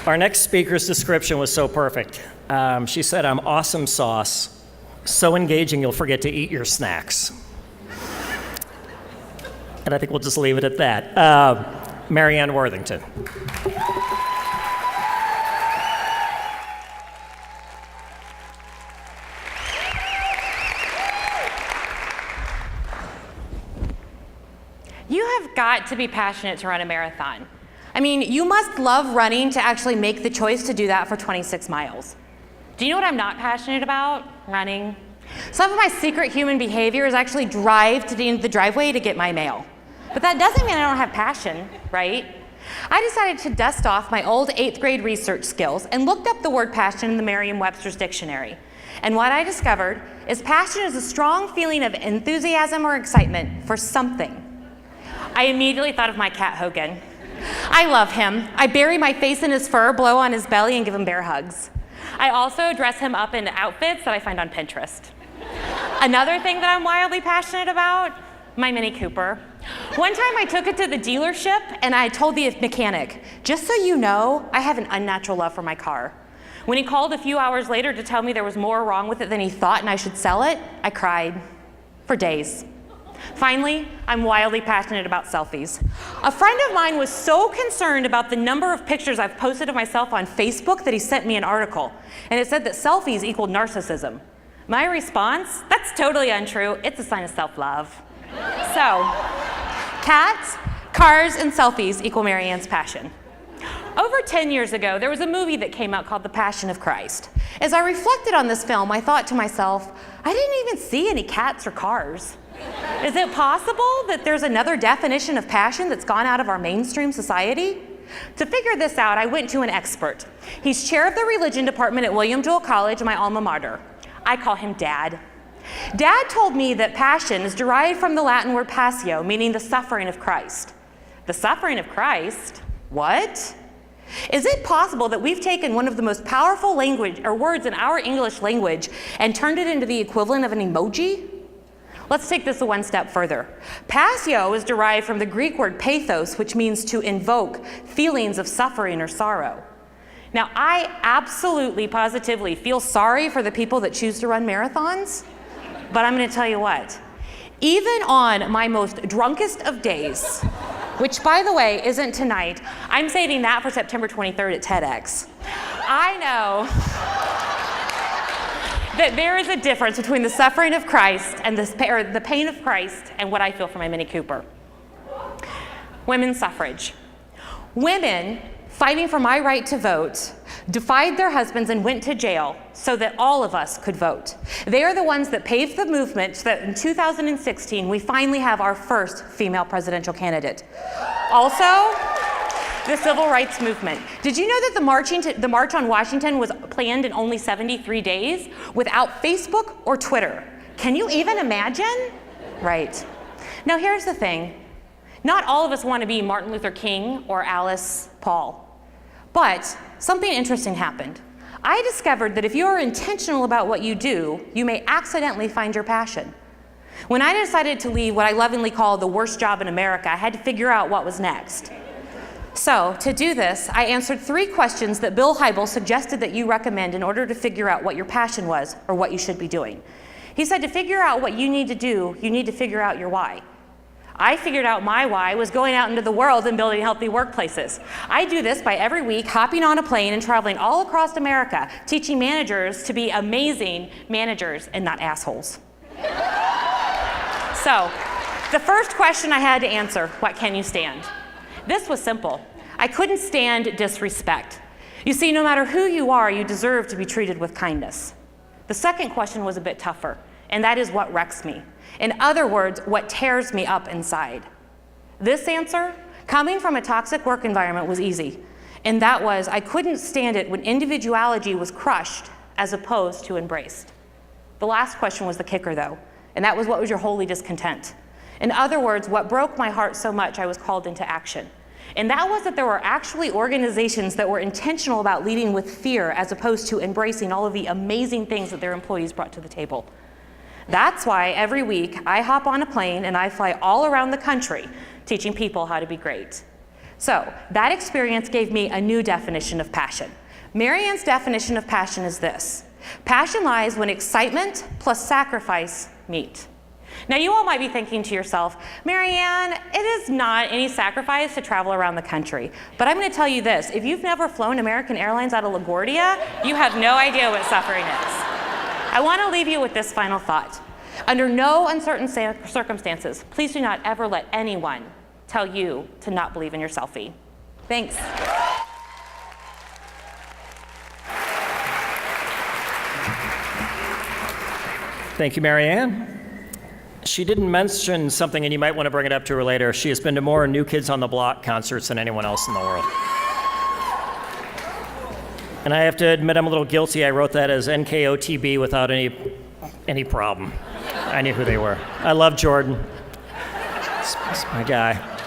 Our next speaker's description was so perfect. She said, "I'm awesome sauce, so engaging you'll forget to eat your snacks." And I think we'll just leave it at that. Marianne Worthington. You have got to be passionate to run a marathon. I mean, you must love running to actually make the choice to do that for 26 miles. Do you know what I'm not passionate about? Running. Some of my secret human behavior is actually drive to the end of the driveway to get my mail. But that doesn't mean I don't have passion, right? I decided to dust off my old 8th grade research skills and looked up the word passion in the Merriam-Webster's dictionary. And what I discovered is passion is a strong feeling of enthusiasm or excitement for something. I immediately thought of my cat Hogan. I love him. I bury my face in his fur, blow on his belly, and give him bear hugs. I also dress him up in outfits that I find on Pinterest. Another thing that I'm wildly passionate about, my Mini Cooper. One time I took it to the dealership and I told the mechanic, "Just so you know, I have an unnatural love for my car." When he called a few hours later to tell me there was more wrong with it than he thought and I should sell it, I cried for days. Finally, I'm wildly passionate about selfies. A friend of mine was so concerned about the number of pictures I've posted of myself on Facebook that he sent me an article, and it said that selfies equaled narcissism. My response, that's totally untrue. It's a sign of self-love. So, cats, cars, and selfies equal Marianne's passion. Over 10 years ago, there was a movie that came out called The Passion of Christ. As I reflected on this film, I thought to myself, I didn't even see any cats or cars. Is it possible that there's another definition of passion that's gone out of our mainstream society? To figure this out, I went to an expert. He's chair of the religion department at William Jewell College, my alma mater. I call him Dad. Dad told me that passion is derived from the Latin word passio, meaning the suffering of Christ. The suffering of Christ? What? Is it possible that we've taken one of the most powerful language or words in our English language and turned it into the equivalent of an emoji? Let's take this one step further. Passio is derived from the Greek word pathos, which means to invoke feelings of suffering or sorrow. Now, I absolutely, positively feel sorry for the people that choose to run marathons, but I'm going to tell you what. Even on my most drunkest of days, which, by the way, isn't tonight, I'm saving that for September 23rd at TEDx. I know that there is a difference between the suffering of Christ and the pain of Christ and what I feel for my Mini Cooper. Women's suffrage. Women fighting for my right to vote defied their husbands and went to jail so that all of us could vote. They are the ones that paved the movement so that in 2016 we finally have our first female presidential candidate. Also, the civil rights movement. Did you know that the March on Washington was planned in only 73 days without Facebook or Twitter? Can you even imagine? Right. Now here's the thing. Not all of us want to be Martin Luther King or Alice Paul. But something interesting happened. I discovered that if you are intentional about what you do, you may accidentally find your passion. When I decided to leave what I lovingly call the worst job in America, I had to figure out what was next. So, to do this, I answered 3 questions that Bill Hybels suggested that you recommend in order to figure out what your passion was or what you should be doing. He said to figure out what you need to do, you need to figure out your why. I figured out my why was going out into the world and building healthy workplaces. I do this by every week hopping on a plane and traveling all across America, teaching managers to be amazing managers and not assholes. So, the first question I had to answer, what can you stand? This was simple. I couldn't stand disrespect. You see, no matter who you are, you deserve to be treated with kindness. The second question was a bit tougher, and that is what wrecks me. In other words, what tears me up inside. This answer, coming from a toxic work environment, was easy, and that was I couldn't stand it when individuality was crushed as opposed to embraced. The last question was the kicker, though, and that was what was your holy discontent? In other words, what broke my heart so much I was called into action. And that was that there were actually organizations that were intentional about leading with fear as opposed to embracing all of the amazing things that their employees brought to the table. That's why every week I hop on a plane and I fly all around the country teaching people how to be great. So that experience gave me a new definition of passion. Marianne's definition of passion is this: passion lies when excitement plus sacrifice meet. Now you all might be thinking to yourself, Marianne, it is not any sacrifice to travel around the country. But I'm going to tell you this: if you've never flown American Airlines out of LaGuardia, you have no idea what suffering is. I want to leave you with this final thought. Under no uncertain circumstances, please do not ever let anyone tell you to not believe in your selfie. Thanks. Thank you, Marianne. She didn't mention something, and you might want to bring it up to her later. She has been to more New Kids on the Block concerts than anyone else in the world. And I have to admit, I'm a little guilty. I wrote that as NKOTB without any problem. I knew who they were. I love Jordan. It's my guy.